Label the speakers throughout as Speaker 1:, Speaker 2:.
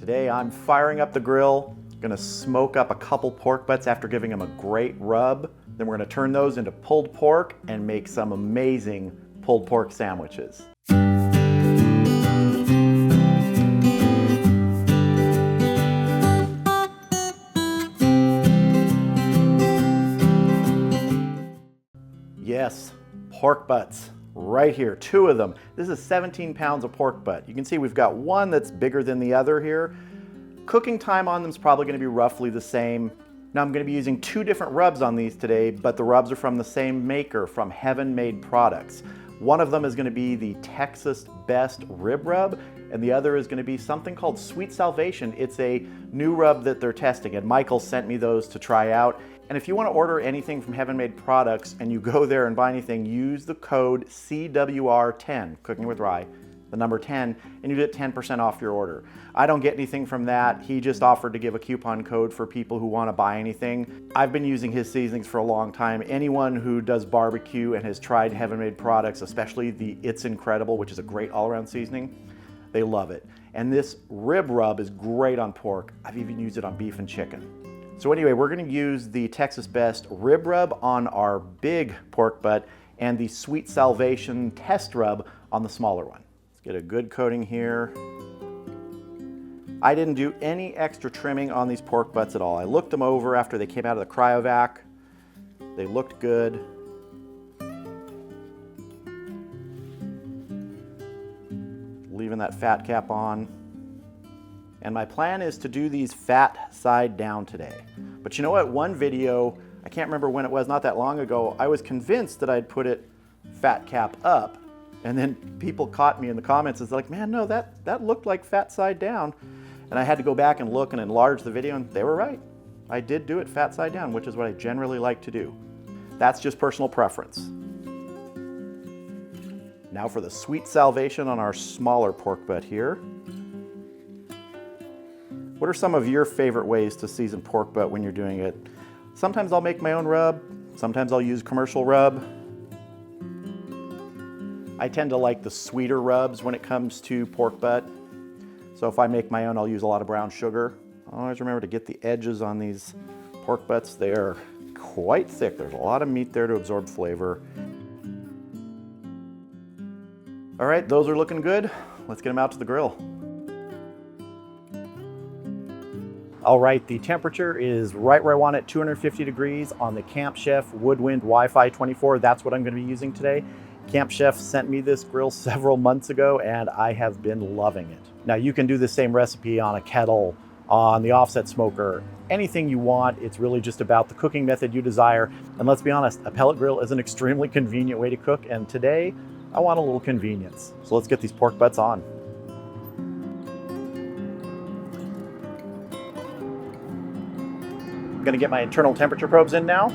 Speaker 1: Today I'm firing up the grill, gonna smoke up a couple pork butts after giving them a great rub. Then we're gonna turn those into pulled pork and make some amazing pulled pork sandwiches. Yes, pork butts. Right here, 2 of them. This is 17 pounds of pork butt. You can see we've got one that's bigger than the other here. Cooking time on them is probably going to be roughly the same. Now I'm going to be using 2 different rubs on these today, but the rubs are from the same maker, from Heaven Made Products. One of them is going to be the Texas Best Rib Rub, and the other is going to be something called Sweet Salvation. It's a new rub that they're testing, and Michael sent me those to try out. And if you want to order anything from Heaven Made Products and you go there and buy anything, use the code CWR10, Cooking with Rye, the number 10, and you get 10% off your order. I don't get anything from that. He just offered to give a coupon code for people who want to buy anything. I've been using his seasonings for a long time. Anyone who does barbecue and has tried Heaven Made Products, especially the It's Incredible, which is a great all-around seasoning, they love it. And this rib rub is great on pork. I've even used it on beef and chicken. So anyway, we're going to use the Texas Best Rib Rub on our big pork butt and the Sweet Salvation Test Rub on the smaller one. Let's get a good coating here. I didn't do any extra trimming on these pork butts at all. I looked them over after they came out of the cryovac. They looked good. Leaving that fat cap on. And my plan is to do these fat side down today. But you know what? One video, I can't remember when it was, not that long ago, I was convinced that I'd put it fat cap up. And then people caught me in the comments. It's like, man, no, that looked like fat side down. And I had to go back and look and enlarge the video, and they were right. I did do it fat side down, which is what I generally like to do. That's just personal preference. Now for the Sweet Salvation on our smaller pork butt here. What are some of your favorite ways to season pork butt when you're doing it? Sometimes I'll make my own rub. Sometimes I'll use commercial rub. I tend to like the sweeter rubs when it comes to pork butt. So if I make my own, I'll use a lot of brown sugar. Always remember to get the edges on these pork butts. They are quite thick. There's a lot of meat there to absorb flavor. All right, those are looking good. Let's get them out to the grill. All right, the temperature is right where I want it, 250 degrees on the Camp Chef Woodwind WiFi 24. That's what I'm going to be using today. Camp Chef sent me this grill several months ago and I have been loving it. Now you can do the same recipe on a kettle, on the offset smoker, anything you want. It's really just about the cooking method you desire. And let's be honest, a pellet grill is an extremely convenient way to cook. And today I want a little convenience. So let's get these pork butts on. I'm going to get my internal temperature probes in now.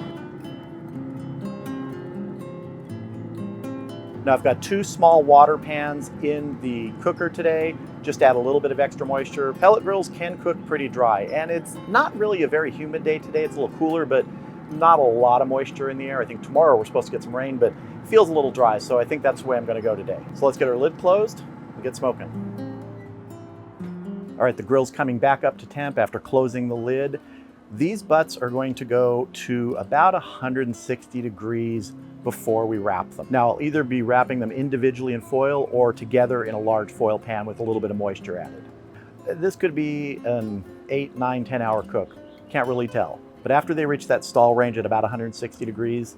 Speaker 1: Now I've got 2 small water pans in the cooker today, just to add a little bit of extra moisture. Pellet grills can cook pretty dry, and it's not really a very humid day today. It's a little cooler, but not a lot of moisture in the air. I think tomorrow we're supposed to get some rain, but it feels a little dry, so I think that's the way I'm going to go today. So let's get our lid closed and get smoking. All right, the grill's coming back up to temp after closing the lid. These butts are going to go to about 160 degrees before we wrap them. Now, I'll either be wrapping them individually in foil or together in a large foil pan with a little bit of moisture added. This could be an 8, 9, 10 hour cook. Can't really tell. But after they reach that stall range at about 160 degrees,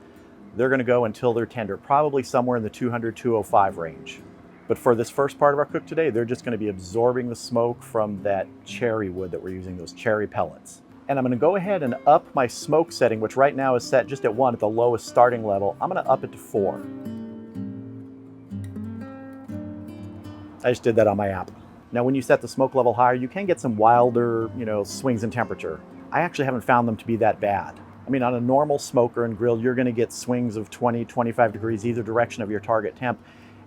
Speaker 1: they're gonna go until they're tender, probably somewhere in the 200, 205 range. But for this first part of our cook today, they're just gonna be absorbing the smoke from that cherry wood that we're using, those cherry pellets. And I'm gonna go ahead and up my smoke setting, which right now is set just at 1 at the lowest starting level. I'm gonna up it to 4. I just did that on my app. Now, when you set the smoke level higher, you can get some wilder, swings in temperature. I actually haven't found them to be that bad. I mean, on a normal smoker and grill, you're gonna get swings of 20, 25 degrees either direction of your target temp.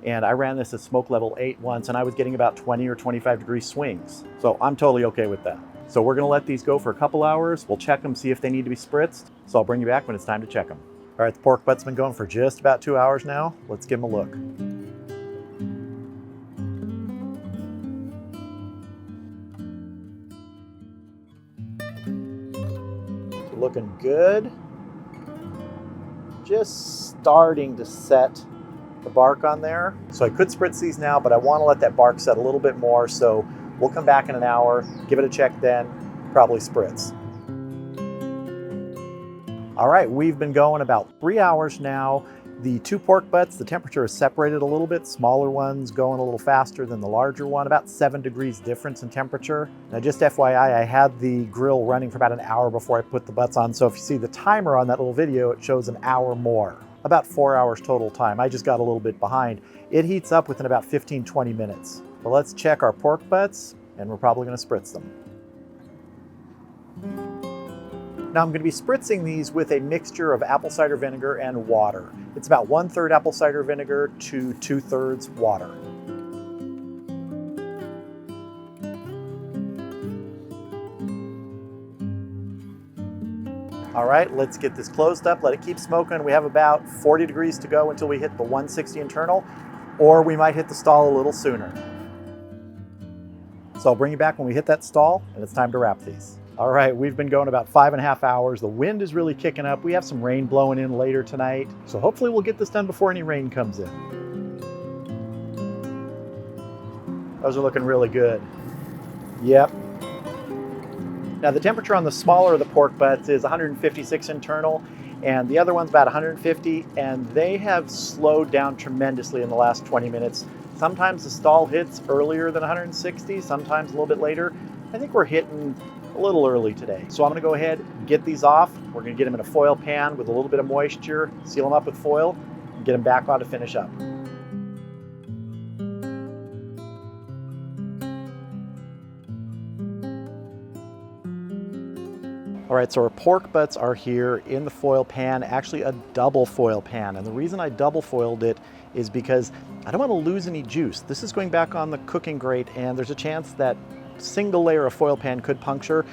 Speaker 1: And I ran this at smoke level 8 once, and I was getting about 20 or 25 degree swings. So I'm totally okay with that. So we're gonna let these go for a couple hours. We'll check them, see if they need to be spritzed. So I'll bring you back when it's time to check them. All right, the pork butt's been going for just about 2 hours now. Let's give them a look. looking good. Just starting to set the bark on there. So I could spritz these now, but I want to let that bark set a little bit more. So we'll come back in an hour, give it a check then, probably spritz. All right, we've been going about 3 hours now. The two pork butts, the temperature is separated a little bit. Smaller one's going a little faster than the larger one, about 7 degrees difference in temperature. Now just FYI, I had the grill running for about an hour before I put the butts on. So if you see the timer on that little video, it shows an hour more. About 4 hours total time. I just got a little bit behind. It heats up within about 15-20 minutes. But let's check our pork butts, and we're probably gonna spritz them. Now I'm going to be spritzing these with a mixture of apple cider vinegar and water. It's about 1/3 apple cider vinegar to 2/3 water. All right, let's get this closed up, let it keep smoking. We have about 40 degrees to go until we hit the 160 internal, or we might hit the stall a little sooner. So I'll bring you back when we hit that stall, and it's time to wrap these. All right, we've been going about 5.5 hours. The wind is really kicking up. We have some rain blowing in later tonight. So hopefully we'll get this done before any rain comes in. Those are looking really good. Yep. Now the temperature on the smaller of the pork butts is 156 internal, and the other one's about 150, and they have slowed down tremendously in the last 20 minutes. Sometimes the stall hits earlier than 160, sometimes a little bit later. I think we're hitting a little early today. So I'm gonna go ahead and get these off. We're gonna get them in a foil pan with a little bit of moisture, seal them up with foil, and get them back on to finish up. All right, so our pork butts are here in the foil pan, actually a double foil pan. And the reason I double foiled it is because I don't want to lose any juice. This is going back on the cooking grate, and there's a chance that single layer of foil pan could puncture,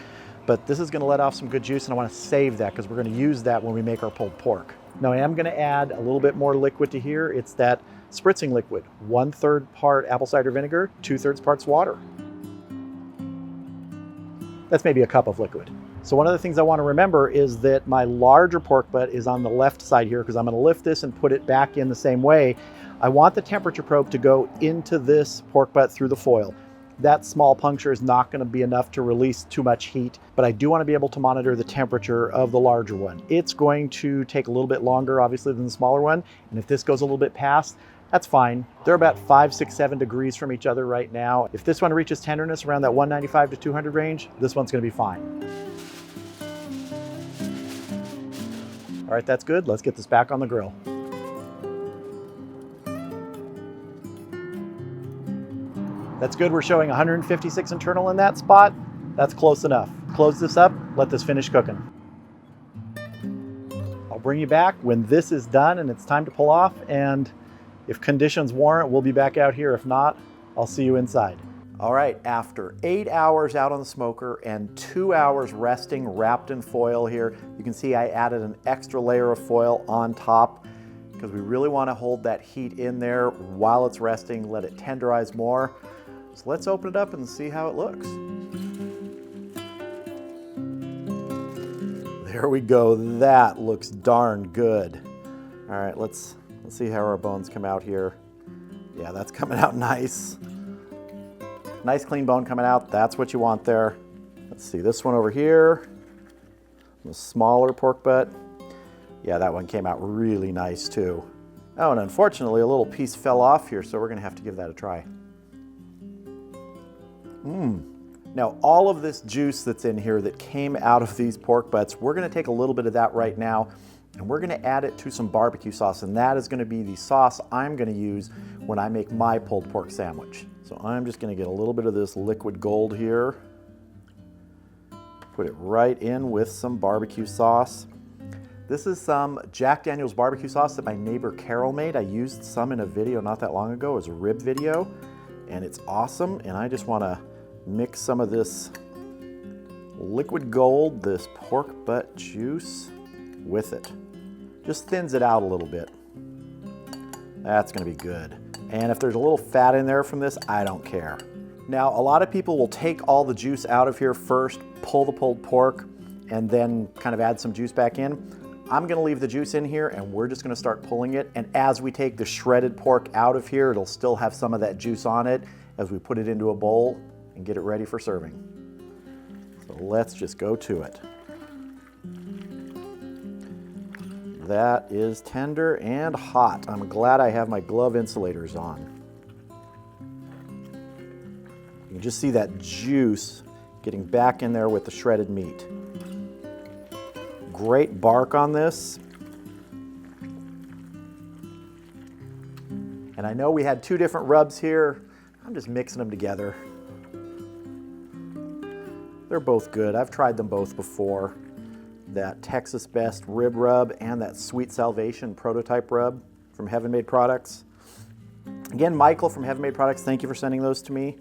Speaker 1: but this is going to let off some good juice, and I want to save that because we're going to use that when we make our pulled pork. Now I am going to add a little bit more liquid to here. It's that spritzing liquid, 1/3 part apple cider vinegar, 2/3 parts water. That's maybe a cup of liquid. So one of the things I want to remember is that my larger pork butt is on the left side here because I'm going to lift this and put it back in the same way. I want the temperature probe to go into this pork butt through the foil. That small puncture is not going to be enough to release too much heat, but I do want to be able to monitor the temperature of the larger one. It's going to take a little bit longer, obviously, than the smaller one, and if this goes a little bit past, that's fine. They're about 5, 6, 7 degrees from each other right now. If this one reaches tenderness around that 195 to 200 range, this one's going to be fine. All right, that's good. Let's get this back on the grill. That's good. We're showing 156 internal in that spot. That's close enough. Close this up, let this finish cooking. I'll bring you back when this is done and it's time to pull off, and if conditions warrant, we'll be back out here. If not, I'll see you inside. All right, after 8 hours out on the smoker and 2 hours resting wrapped in foil here, you can see I added an extra layer of foil on top because we really want to hold that heat in there while it's resting, let it tenderize more. So let's open it up and see how it looks. There we go. That looks darn good. All right, let's see how our bones come out here. Yeah, that's coming out nice. Nice clean bone coming out. That's what you want there. Let's see this one over here. The smaller pork butt. Yeah, that one came out really nice too. Oh, and unfortunately a little piece fell off here, so we're gonna have to give that a try. Now all of this juice that's in here that came out of these pork butts, we're gonna take a little bit of that right now and we're gonna add it to some barbecue sauce, and that is gonna be the sauce I'm gonna use when I make my pulled pork sandwich. So I'm just gonna get a little bit of this liquid gold here, put it right in with some barbecue sauce. This is some Jack Daniel's barbecue sauce that my neighbor Carol made. I used some in a video not that long ago. It was a rib video, and it's awesome. And I just wanna mix some of this liquid gold, this pork butt juice, with it. Just thins it out a little bit. That's gonna be good. And if there's a little fat in there from this, I don't care. Now, a lot of people will take all the juice out of here first, pull the pulled pork, and then kind of add some juice back in. I'm gonna leave the juice in here and we're just gonna start pulling it. And as we take the shredded pork out of here, it'll still have some of that juice on it as we put it into a bowl and get it ready for serving. So let's just go to it. That is tender and hot. I'm glad I have my glove insulators on. You can just see that juice getting back in there with the shredded meat. Great bark on this. And I know we had two different rubs here. I'm just mixing them together. They're both good. I've tried them both before. That Texas Best rib rub and that Sweet Salvation prototype rub from Heaven Made Products. Again, Michael from Heaven Made Products, thank you for sending those to me.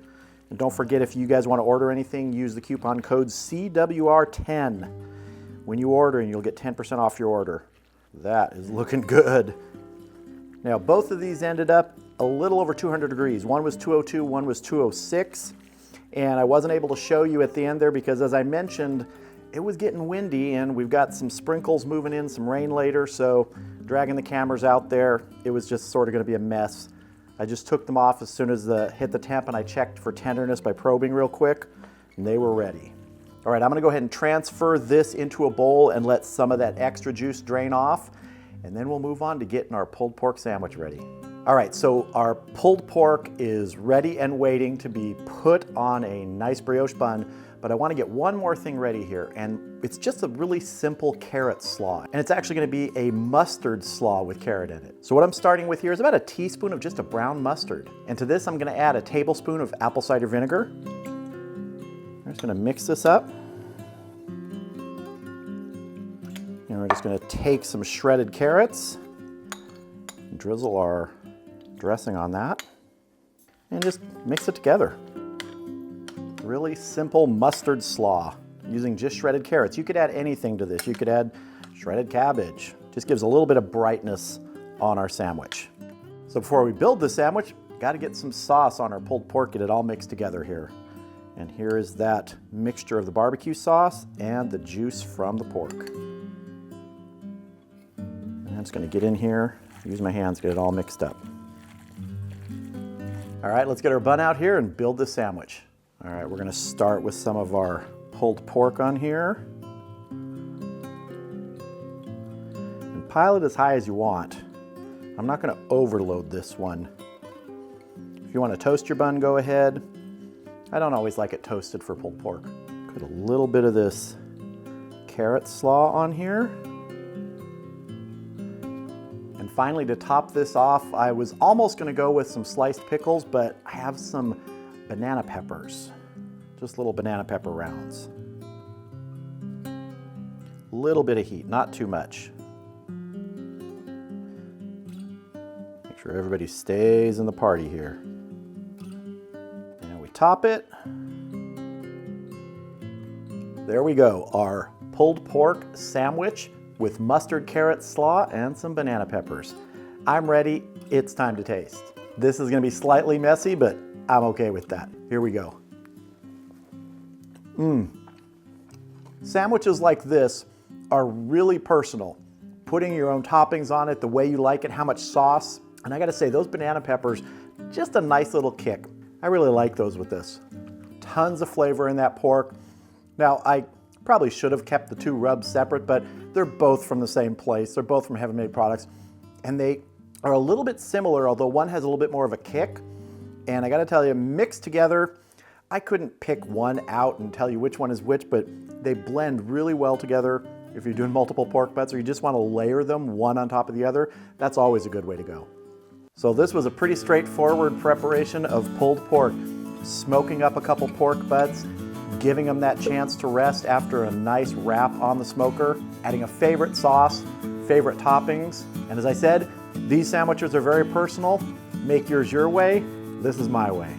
Speaker 1: And don't forget, if you guys want to order anything, use the coupon code CWR10 when you order and you'll get 10% off your order. That is looking good. Now, both of these ended up a little over 200 degrees. One was 202, one was 206. And I wasn't able to show you at the end there because, as I mentioned, it was getting windy and we've got some sprinkles moving in, some rain later, so dragging the cameras out there, it was just sort of going to be a mess. I just took them off as soon as hit the temp and I checked for tenderness by probing real quick, and they were ready. All right, I'm going to go ahead and transfer this into a bowl and let some of that extra juice drain off, and then we'll move on to getting our pulled pork sandwich ready. All right, so our pulled pork is ready and waiting to be put on a nice brioche bun, but I want to get one more thing ready here, and it's just a really simple carrot slaw. And it's actually going to be a mustard slaw with carrot in it. So what I'm starting with here is about a teaspoon of just a brown mustard. And to this, I'm going to add a tablespoon of apple cider vinegar. I'm just going to mix this up. And we're just going to take some shredded carrots, drizzle our dressing on that, and just mix it together. Really simple mustard slaw using just shredded carrots. You could add anything to this. You could add shredded cabbage. Just gives a little bit of brightness on our sandwich. So before we build the sandwich, got to get some sauce on our pulled pork, get it all mixed together here. And here is that mixture of the barbecue sauce and the juice from the pork. And I'm just going to get in here, use my hands, get it all mixed up. All right, let's get our bun out here and build the sandwich. All right, we're going to start with some of our pulled pork on here. And pile it as high as you want. I'm not going to overload this one. If you want to toast your bun, go ahead. I don't always like it toasted for pulled pork. Put a little bit of this carrot slaw on here. And finally, to top this off, I was almost going to go with some sliced pickles, but I have some banana peppers. Just little banana pepper rounds. Little bit of heat, not too much. Make sure everybody stays in the party here. And we top it. There we go, our pulled pork sandwich with mustard carrot slaw and some banana peppers. I'm ready, it's time to taste. This is gonna be slightly messy, but I'm okay with that. Here we go. Sandwiches like this are really personal. Putting your own toppings on it, the way you like it, how much sauce. And I gotta say, those banana peppers, just a nice little kick. I really like those with this. Tons of flavor in that pork. Now, I probably should have kept the two rubs separate, but they're both from the same place. They're both from Heaven Made Products. And they are a little bit similar, although one has a little bit more of a kick. And I gotta tell you, mixed together, I couldn't pick one out and tell you which one is which, but they blend really well together. If you're doing multiple pork butts or you just wanna layer them one on top of the other, that's always a good way to go. So this was a pretty straightforward preparation of pulled pork. Smoking up a couple pork butts, giving them that chance to rest after a nice wrap on the smoker, adding a favorite sauce, favorite toppings. And as I said, these sandwiches are very personal. Make yours your way. This is my way.